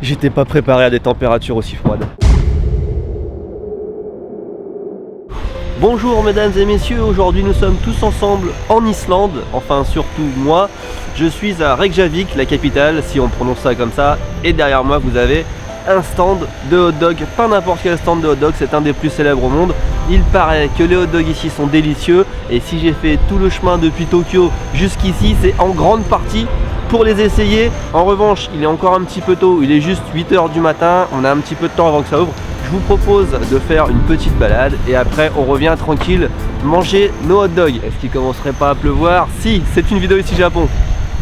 J'étais pas préparé à des températures aussi froides. Bonjour mesdames et messieurs, aujourd'hui nous sommes tous ensemble en Islande, enfin surtout moi. Je suis à Reykjavik, la capitale, si on prononce ça comme ça, et derrière moi vous avez un stand de hot dog, pas n'importe quel stand de hot dog, c'est un des plus célèbres au monde. Il paraît que les hot dogs ici sont délicieux, et si j'ai fait tout le chemin depuis Tokyo jusqu'ici, c'est en grande partie pour les essayer. En revanche, il est encore un petit peu tôt, il est juste 8 h du matin, on a un petit peu de temps avant que ça ouvre. Je vous propose de faire une petite balade et après on revient tranquille manger nos hot dogs. Est-ce qu'il commencerait pas à pleuvoir? Si, c'est une vidéo ici Japon,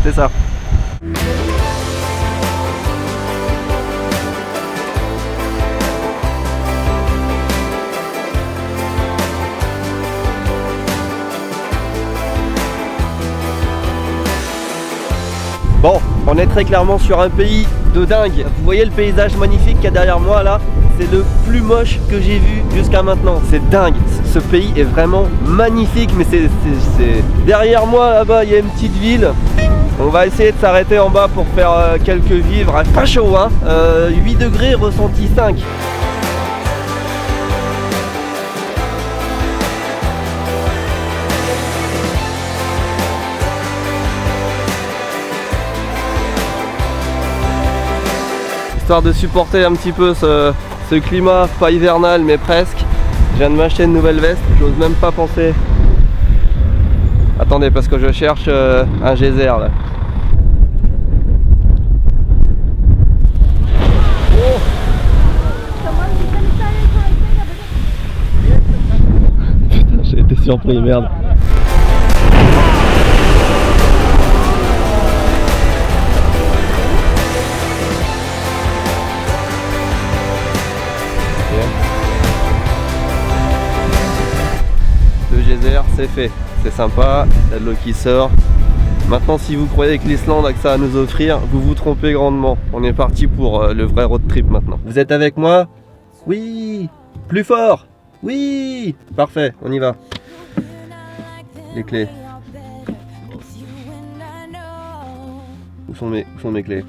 c'est ça. Bon, on est très clairement sur un pays de dingue. Vous voyez le paysage magnifique qu'il y a derrière moi là? C'est le plus moche que j'ai vu jusqu'à maintenant. C'est dingue. Ce pays est vraiment magnifique, mais c'est... Derrière moi là-bas, il y a une petite ville. On va essayer de s'arrêter en bas pour faire quelques vivres. Pas chaud hein, 8 degrés ressenti 5. Histoire de supporter un petit peu ce climat, pas hivernal mais presque. Je viens de m'acheter une nouvelle veste, j'ose même pas penser. Attendez, parce que je cherche un geyser là. Oh. Putain, j'ai été surpris, merde. Le geyser, c'est fait, c'est sympa, il y a de l'eau qui sort. Maintenant, si vous croyez que l'Islande a que ça à nous offrir, vous vous trompez grandement. On est parti pour le vrai road trip maintenant. Vous êtes avec moi? Oui. Plus fort? Oui. Parfait, on y va. Les clés. Où sont mes clés?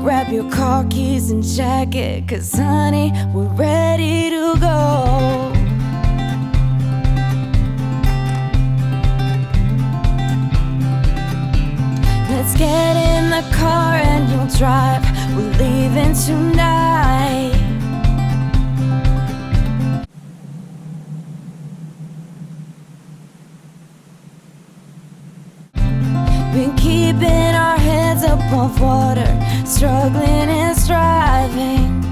Grab your car keys and jacket, 'cause honey, we're ready to go. Let's get in the car and you'll drive. We're leaving tonight. Been keeping our heads above water, struggling and striving.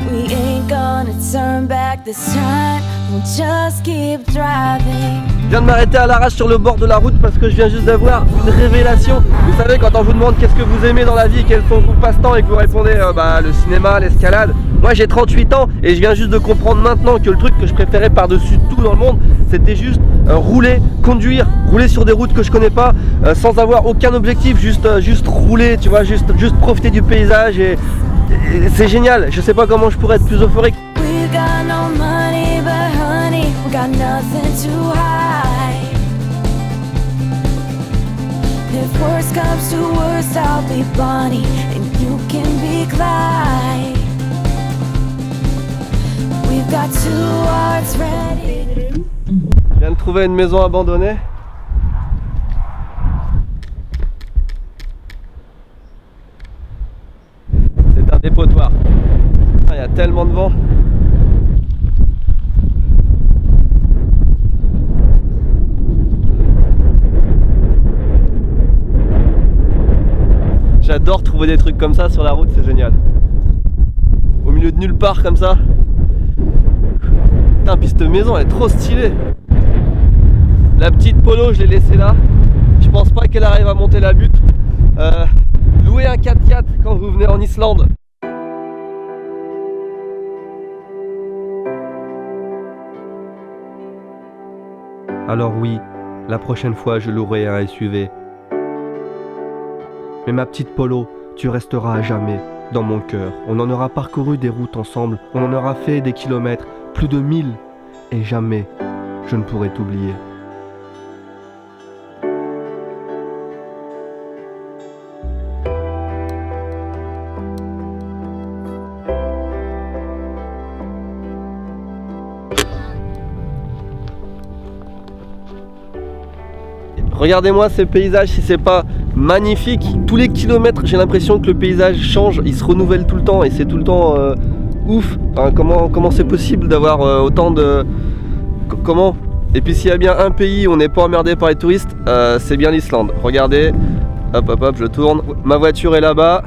We ain't gonna turn back this time, we'll just keep driving. Je viens de m'arrêter à l'arrache sur le bord de la route parce que je viens juste d'avoir une révélation. Vous savez, quand on vous demande qu'est-ce que vous aimez dans la vie, quels sont vos passe-temps et que vous répondez le cinéma, l'escalade. Moi j'ai 38 ans et je viens juste de comprendre maintenant que le truc que je préférais par-dessus tout dans le monde, c'était juste rouler, conduire, rouler sur des routes que je connais pas, sans avoir aucun objectif, juste rouler, tu vois, juste profiter du paysage et c'est génial. Je sais pas comment je pourrais être plus euphorique. We got no money, but honey, we got nothing to hide. If worst comes to worst, I'll be Bonnie and you can be Clyde. We've got two hearts ready. Je viens de trouver une maison abandonnée. C'est un dépotoir. Il y a tellement de vent. J'adore trouver des trucs comme ça sur la route, c'est génial. Au milieu de nulle part comme ça. Putain, puis cette maison elle est trop stylée. La petite Polo, je l'ai laissée là. Je pense pas qu'elle arrive à monter la butte. Louez un 4x4 quand vous venez en Islande. Alors oui, la prochaine fois je louerai un SUV. Mais ma petite Polo, tu resteras à jamais dans mon cœur. On en aura parcouru des routes ensemble, on en aura fait des kilomètres, plus de 1000, et jamais je ne pourrai t'oublier. Regardez-moi ces paysages, si c'est pas magnifique. Tous les kilomètres, j'ai l'impression que le paysage change, il se renouvelle tout le temps et c'est tout le temps ouf. Enfin, comment c'est possible d'avoir autant de... Comment? Et puis s'il y a bien un pays où on n'est pas emmerdé par les touristes, c'est bien l'Islande. Regardez, hop hop hop, je tourne. Ma voiture est là-bas.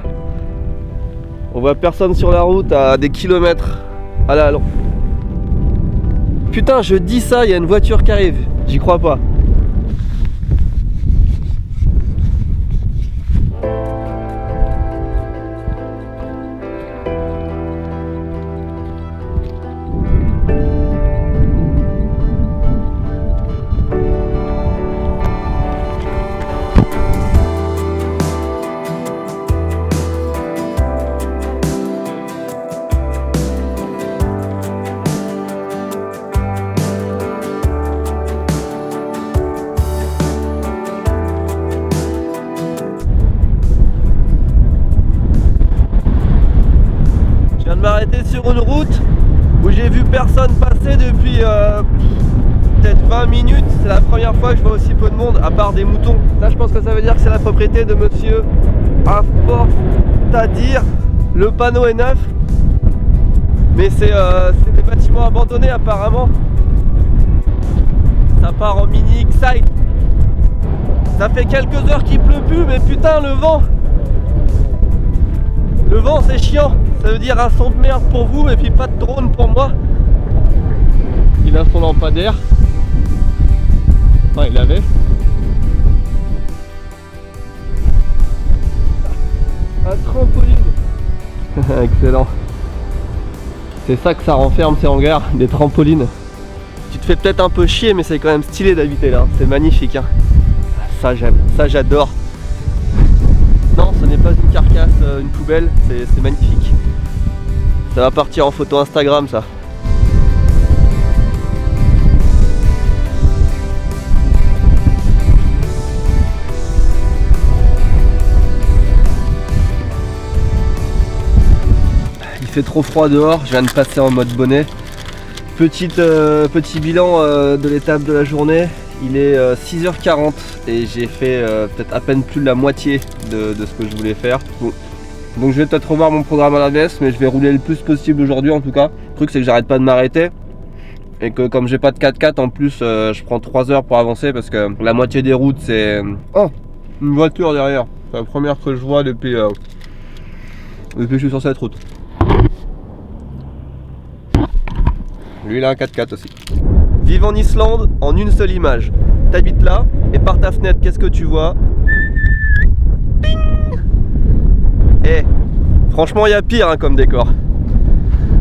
On voit personne sur la route à des kilomètres. Ah là, allons. Putain, je dis ça, il y a une voiture qui arrive. J'y crois pas. M'arrêter sur une route où j'ai vu personne passer depuis peut-être 20 minutes. C'est la première fois que je vois aussi peu de monde à part des moutons. Ça, je pense que ça veut dire que c'est la propriété de monsieur Afortadir. Le panneau est neuf, mais c'est des bâtiments abandonnés apparemment. Ça part en mini Excite. Ça fait quelques heures qu'il pleut plus, mais putain le vent. Le vent c'est chiant, ça veut dire un son de merde pour vous et puis pas de drone pour moi. Il a son lampadaire. Enfin il l'avait. Un trampoline. Excellent. C'est ça que ça renferme ces hangars, des trampolines. Tu te fais peut-être un peu chier mais c'est quand même stylé d'habiter là, c'est magnifique hein. Ça j'aime, ça j'adore. Non, ce n'est pas une carcasse, une poubelle, c'est magnifique. Ça va partir en photo Instagram ça. Il fait trop froid dehors, je viens de passer en mode bonnet. Petit bilan de l'étape de la journée. Il est 6h40 et j'ai fait peut-être à peine plus de la moitié de ce que je voulais faire. Bon. Donc je vais peut-être revoir mon programme à la baisse, mais je vais rouler le plus possible aujourd'hui en tout cas. Le truc c'est que j'arrête pas de m'arrêter et que comme j'ai pas de 4x4 en plus, je prends 3 heures pour avancer parce que la moitié des routes c'est... Oh, une voiture derrière. C'est la première que je vois depuis que je suis sur cette route. Lui il a un 4x4 aussi. Vive en Islande en une seule image. T'habites là et par ta fenêtre, qu'est-ce que tu vois? Ping. Eh, franchement, il y a pire hein, comme décor.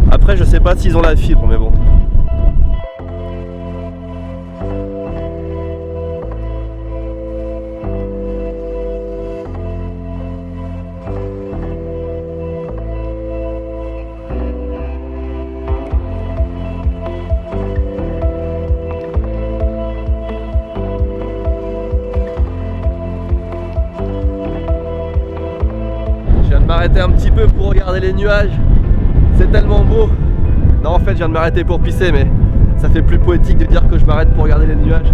Après, je sais pas s'ils ont la fibre, mais bon. M'arrêter un petit peu pour regarder les nuages, c'est tellement beau. Non en fait je viens de m'arrêter pour pisser mais ça fait plus poétique de dire que je m'arrête pour regarder les nuages.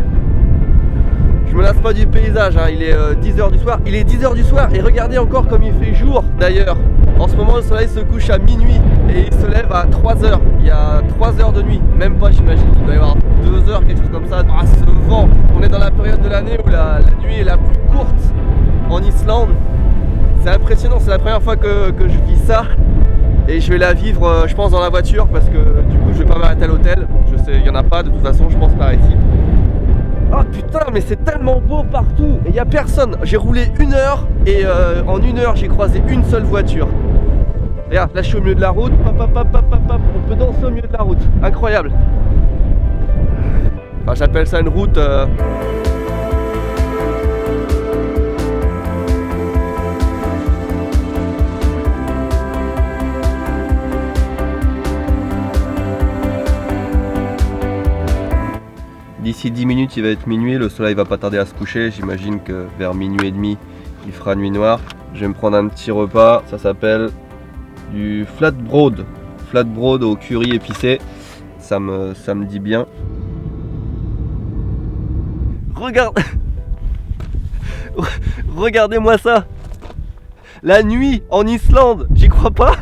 Je me lasse pas du paysage hein. Il est 10h du soir, il est 10h du soir et regardez encore comme il fait jour d'ailleurs. En ce moment le soleil se couche à minuit et il se lève à 3h. Il y a 3 heures de nuit, même pas j'imagine, il doit y avoir 2 heures, quelque chose comme ça. Ah ce vent, on est dans la période de l'année où la nuit est la plus courte en Islande. C'est impressionnant, c'est la première fois que je vis ça et je vais la vivre je pense dans la voiture parce que du coup je vais pas m'arrêter à l'hôtel. Je sais, il y en a pas de toute façon, je pense par ici. Oh putain mais c'est tellement beau partout et il y a personne. J'ai roulé 1 heure et en 1 heure j'ai croisé une seule voiture. Regarde, là je suis au milieu de la route, on peut danser au milieu de la route, incroyable. Enfin j'appelle ça une route... 10 minutes il va être minuit, le soleil va pas tarder à se coucher, j'imagine que vers minuit et demi il fera nuit noire. Je vais me prendre un petit repas, ça s'appelle du flatbread au curry épicé, ça me dit bien. Regarde, Regardez-moi ça. La nuit en Islande, j'y crois pas.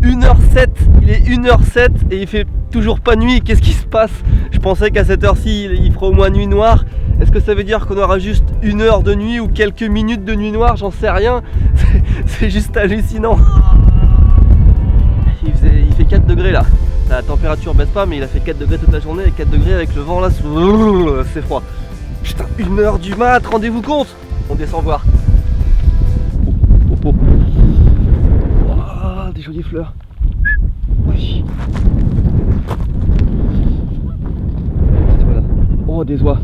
1h07, il est 1h07 et il fait toujours pas nuit. Qu'est-ce qui se passe? Je pensais qu'à cette heure-ci il ferait au moins nuit noire. Est-ce que ça veut dire qu'on aura juste 1 heure de nuit ou quelques minutes de nuit noire? J'en sais rien. C'est juste hallucinant. Il fait 4 degrés là. La température baisse pas, mais il a fait 4 degrés toute la journée et 4 degrés avec le vent là, c'est froid. Putain, 1h du mat, rendez-vous compte? On descend voir. Oh. Wow, des jolies fleurs. Oui. Voilà. Oh, des oies.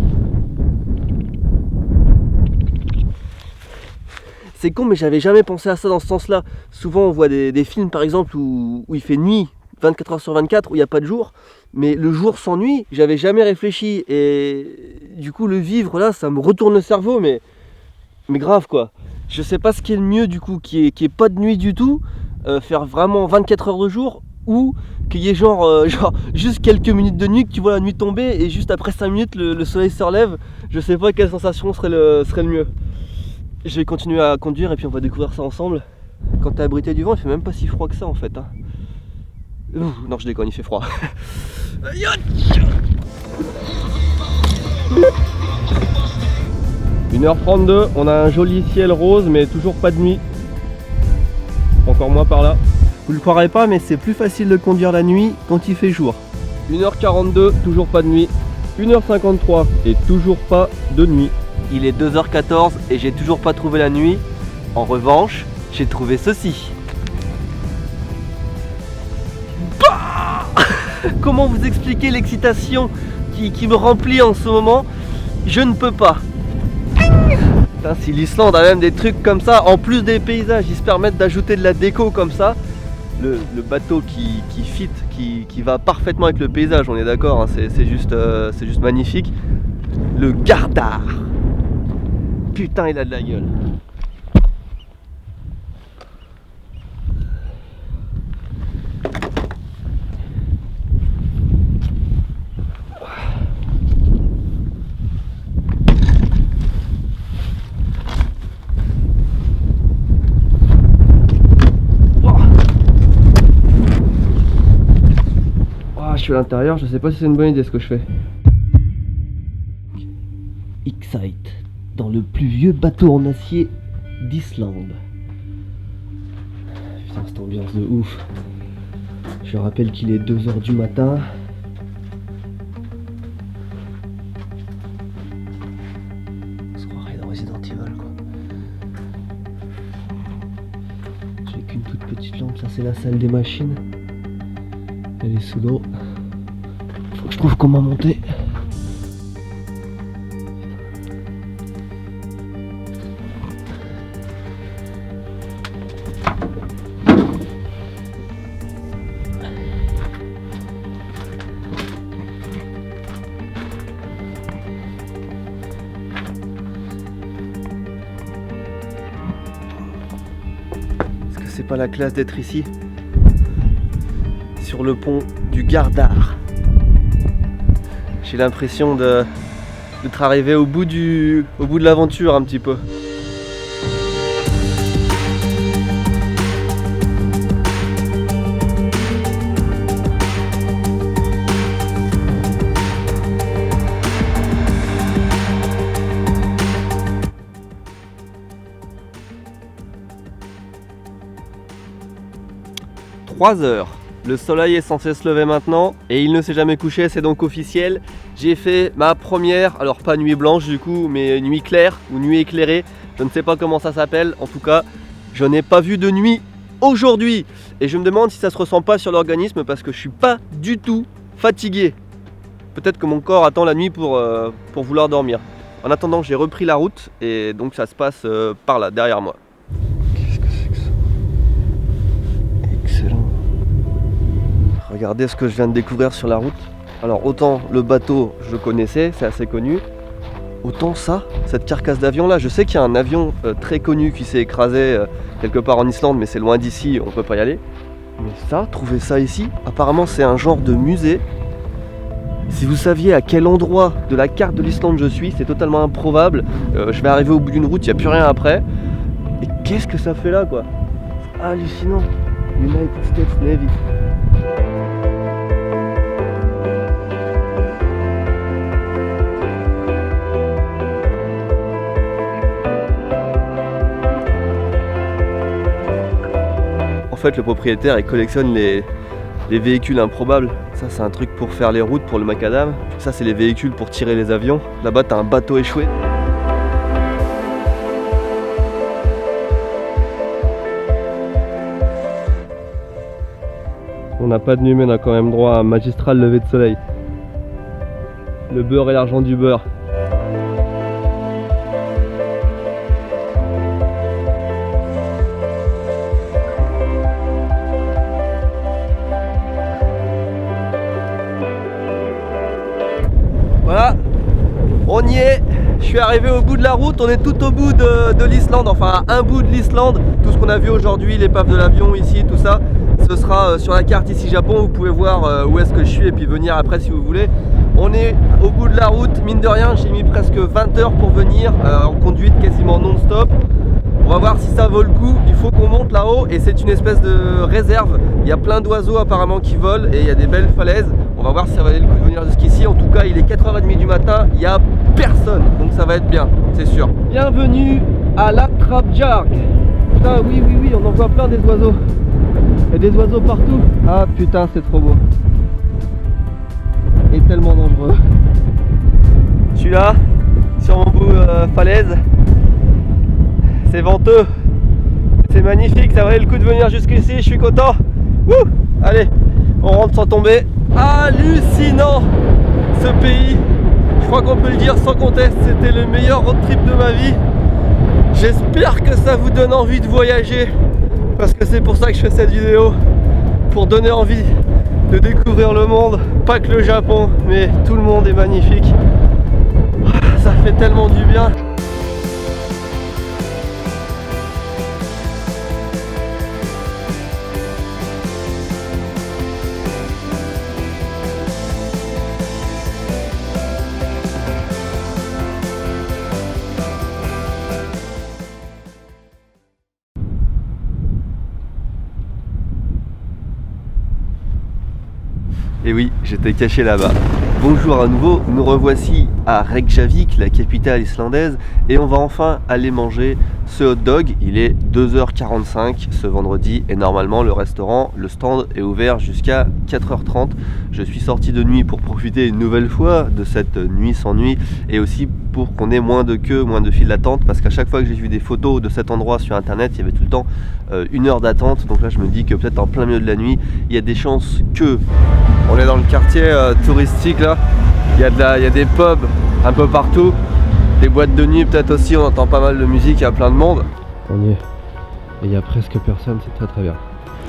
C'est con, mais j'avais jamais pensé à ça dans ce sens-là. Souvent, on voit des films, par exemple, où il fait nuit, 24 heures sur 24, où il n'y a pas de jour. Mais le jour sans nuit, j'avais jamais réfléchi. Et du coup, le vivre, là, ça me retourne le cerveau, mais grave, quoi. Je sais pas ce qui est le mieux, du coup, qui est pas de nuit du tout, faire vraiment 24 heures de jour, ou qu'il y ait genre juste quelques minutes de nuit, que tu vois la nuit tomber, et juste après 5 minutes, le soleil se relève. Je sais pas quelle sensation serait le mieux. Je vais continuer à conduire et puis on va découvrir ça ensemble. Quand t'es abrité du vent, il fait même pas si froid que ça en fait. Hein. Non, je déconne, il fait froid. 1h32, on a un joli ciel rose mais toujours pas de nuit. Encore moins par là. Vous le croirez pas, mais c'est plus facile de conduire la nuit quand il fait jour. 1h42, toujours pas de nuit. 1h53 et toujours pas de nuit. Il est 2h14 et j'ai toujours pas trouvé la nuit. En revanche, j'ai trouvé ceci. Bah Comment vous expliquer l'excitation qui me remplit en ce moment? Je ne peux pas. Putain, si l'Islande a même des trucs comme ça, en plus des paysages, ils se permettent d'ajouter de la déco comme ça. Le bateau qui fit, qui va parfaitement avec le paysage, on est d'accord, hein, c'est juste magnifique. Le Gardar. Putain, il a de la gueule. Je suis à l'intérieur, je sais pas si c'est une bonne idée ce que je fais. Excite, dans le plus vieux bateau en acier d'Islande. Putain, cette ambiance de ouf. Je rappelle qu'il est 2h du matin. On se croirait dans Resident Evil quoi. J'ai qu'une toute petite lampe, ça c'est la salle des machines. Elle est sous l'eau. Faut que je trouve comment monter. Est-ce que c'est pas la classe d'être ici? Sur le pont du Gardar. J'ai l'impression d'être arrivé au bout de l'aventure un petit peu. « 3 heures. Le soleil est censé se lever maintenant et il ne s'est jamais couché, c'est donc officiel. J'ai fait ma première, alors pas nuit blanche du coup, mais nuit claire ou nuit éclairée. Je ne sais pas comment ça s'appelle. En tout cas, je n'ai pas vu de nuit aujourd'hui. Et je me demande si ça se ressent pas sur l'organisme parce que je suis pas du tout fatigué. Peut-être que mon corps attend la nuit pour vouloir dormir. En attendant, j'ai repris la route et donc ça se passe par là, derrière moi. Qu'est-ce que c'est que ça? Excellent. Regardez ce que je viens de découvrir sur la route. Alors autant le bateau je le connaissais, c'est assez connu. Autant ça, cette carcasse d'avion là, je sais qu'il y a un avion très connu qui s'est écrasé quelque part en Islande, mais c'est loin d'ici, on peut pas y aller. Mais ça, trouver ça ici, apparemment c'est un genre de musée. Si vous saviez à quel endroit de la carte de l'Islande je suis, c'est totalement improbable. Je vais arriver au bout d'une route, il n'y a plus rien après. Et qu'est-ce que ça fait là quoi? C'est hallucinant. United States Navy. En fait, le propriétaire il collectionne les véhicules improbables. Ça c'est un truc pour faire les routes pour le macadam. Ça c'est les véhicules pour tirer les avions. Là-bas t'as un bateau échoué. On n'a pas de nuit mais on a quand même droit à un magistral lever de soleil. Le beurre et l'argent du beurre. Voilà, on y est, je suis arrivé au bout de la route, on est tout au bout de l'Islande, enfin à un bout de l'Islande. Tout ce qu'on a vu aujourd'hui, l'épave de l'avion ici, tout ça, ce sera sur la carte ici Japon, vous pouvez voir où est-ce que je suis et puis venir après si vous voulez. On est au bout de la route, mine de rien, j'ai mis presque 20 heures pour venir, en conduite quasiment non-stop. On va voir si ça vaut le coup, il faut qu'on monte là-haut et c'est une espèce de réserve. Il y a plein d'oiseaux apparemment qui volent et il y a des belles falaises. On va voir si ça valait le coup de venir jusqu'ici. En tout cas, il est 4h30 du matin, il n'y a personne, donc ça va être bien, c'est sûr. Bienvenue à Lapptravbjarg. Putain, oui, on en voit plein des oiseaux. Il y a des oiseaux partout. Ah putain, c'est trop beau. Et tellement dangereux. Je suis là, sur mon bout falaise. C'est venteux, c'est magnifique, ça valait le coup de venir jusqu'ici, je suis content. Wouh! Allez, on rentre sans tomber. Hallucinant ce pays, je crois qu'on peut le dire sans conteste, c'était le meilleur road trip de ma vie. J'espère que ça vous donne envie de voyager, parce que c'est pour ça que je fais cette vidéo, pour donner envie de découvrir le monde, pas que le Japon, mais tout le monde est magnifique. Ça fait tellement du bien. Et oui, j'étais caché là-bas. Bonjour à nouveau, nous revoici à Reykjavik, la capitale islandaise, et on va enfin aller manger ce hot dog. Il est 2h45 ce vendredi et normalement le restaurant, le stand est ouvert jusqu'à 4h30. Je suis sorti de nuit pour profiter une nouvelle fois de cette nuit sans nuit et aussi pour qu'on ait moins de queue, moins de files d'attente, parce qu'à chaque fois que j'ai vu des photos de cet endroit sur internet, il y avait tout le temps 1 heure d'attente. Donc là je me dis que peut-être en plein milieu de la nuit, il y a des chances que... On est dans le quartier touristique là, il y a des pubs un peu partout, des boîtes de nuit peut-être aussi, on entend pas mal de musique, il y a plein de monde. On y est, et il y a presque personne, c'est très très bien.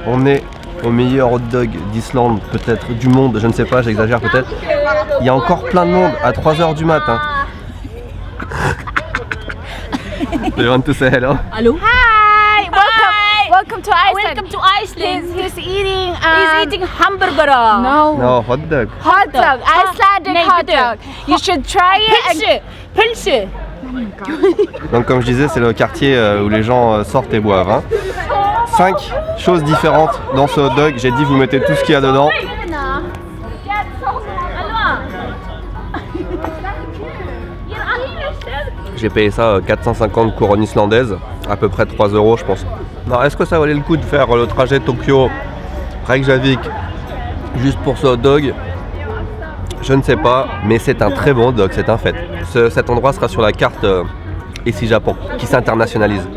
On est au meilleur hot dog d'Islande, peut-être du monde, je ne sais pas, j'exagère peut-être. Il y a encore plein de monde à 3h du matin. Do you want to say hello? Hello. Hi, welcome to Iceland. Welcome to Iceland. He's eating. He's eating hamburger. No. No, hot dog. Hot dog. Icelandic Nej, hot det är- dog. You should try it. Pölse. Donc comme je disais, c'est le quartier où les gens sortent et boivent. Hein. 5 choses différentes dans ce hot dog. J'ai dit vous mettez tout ce qu'il y a dedans. J'ai payé ça 450 couronnes islandaises, à peu près 3 € je pense. Alors est-ce que ça valait le coup de faire le trajet Tokyo-Reykjavik juste pour ce hot dog? Je ne sais pas, mais c'est un très bon hot dog, c'est un fait. Cet endroit sera sur la carte ici Japon, qui s'internationalise.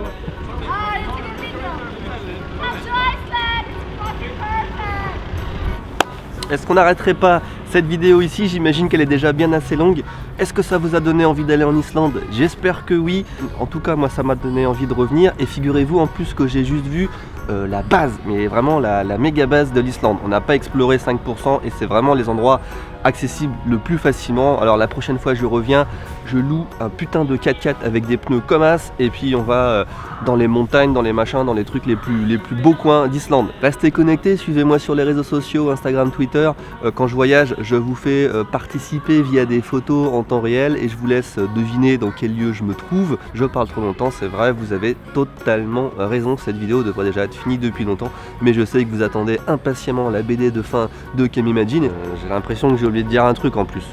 Est-ce qu'on n'arrêterait pas cette vidéo ici? J'imagine qu'elle est déjà bien assez longue. Est-ce que ça vous a donné envie d'aller en Islande? J'espère que oui. En tout cas, moi, ça m'a donné envie de revenir. Et figurez-vous en plus que j'ai juste vu la base, mais vraiment la méga base de l'Islande. On n'a pas exploré 5% et c'est vraiment les endroits accessible le plus facilement. Alors la prochaine fois je reviens, je loue un putain de 4x4 avec des pneus comme as et puis on va dans les montagnes, dans les machins, dans les trucs les plus beaux coins d'Islande. Restez connectés, suivez-moi sur les réseaux sociaux, Instagram, Twitter. Quand je voyage, je vous fais participer via des photos en temps réel et je vous laisse deviner dans quel lieu je me trouve. Je parle trop longtemps, c'est vrai, vous avez totalement raison, cette vidéo devrait déjà être finie depuis longtemps, mais je sais que vous attendez impatiemment la BD de fin de Can You Imagine. J'ai l'impression que j'ai oublié de dire un truc en plus.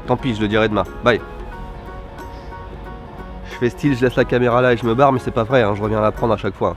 Tant pis, je le dirai demain. Bye. Je fais style, je laisse la caméra là et je me barre, mais c'est pas vrai, hein, je reviens la prendre à chaque fois.